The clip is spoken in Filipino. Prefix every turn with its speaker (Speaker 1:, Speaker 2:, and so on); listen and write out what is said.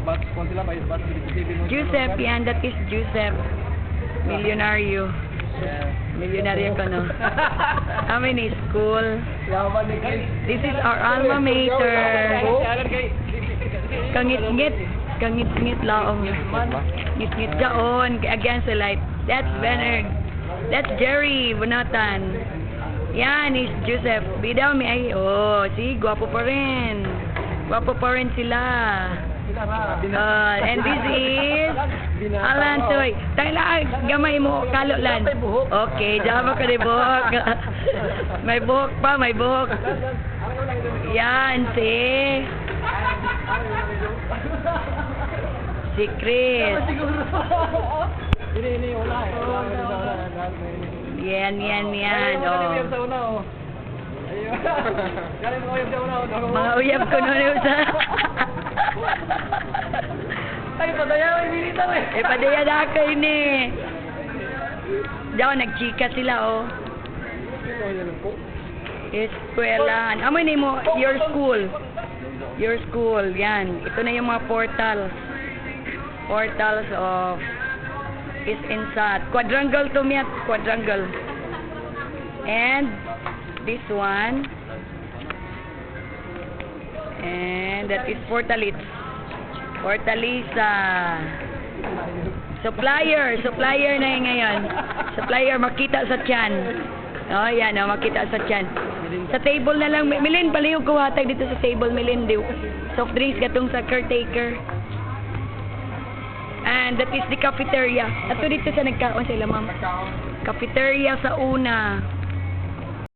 Speaker 1: bus kung sila may bus TV mo.
Speaker 2: Joseph, yan, that is Joseph. Milyonaryo. Milyonaryo ka, no? Kami ni school.
Speaker 1: Yaman ni guys.
Speaker 2: This is our alma mater. Kangit-ngit. Kangit-ngit laong. Ngit-ngit jaon. Against the light. That's Bernard. That's Jerry Bunatan. Yan is Joseph. Bidaw mi ay. Oh, si gwapo pa rin. Gwapo pa rin sila. And this is Alan Soy. Tangla, gamay mo, kalolan. Okay, diyan ka ni buhok. May buhok pa, may buhok. Yan, si Chris. Yan. Oh. Mga uyab ko nun sa...
Speaker 1: Ay, padaya may militaw eh.
Speaker 2: Padaya na ako ini. Diyan, nagchika sila, oh. Eskwelahan. Amoy na mo, your school. Your school, yan. Ito na yung mga portals. Portals of is inside. Quadrangle to me at quadrangle. And this one. And that is Portalit. Portalisa. Supplier na yun ngayon. Supplier, makita sa tiyan. Oh, yan, oh, makita sa tiyan. Sa table na lang, Milin, palihog ko hatag dito sa table, Milin. Soft drinks katong sa caretaker. And that is the cafeteria. Ato dito sa nagkaon sila, ma'am. Cafeteria sa una.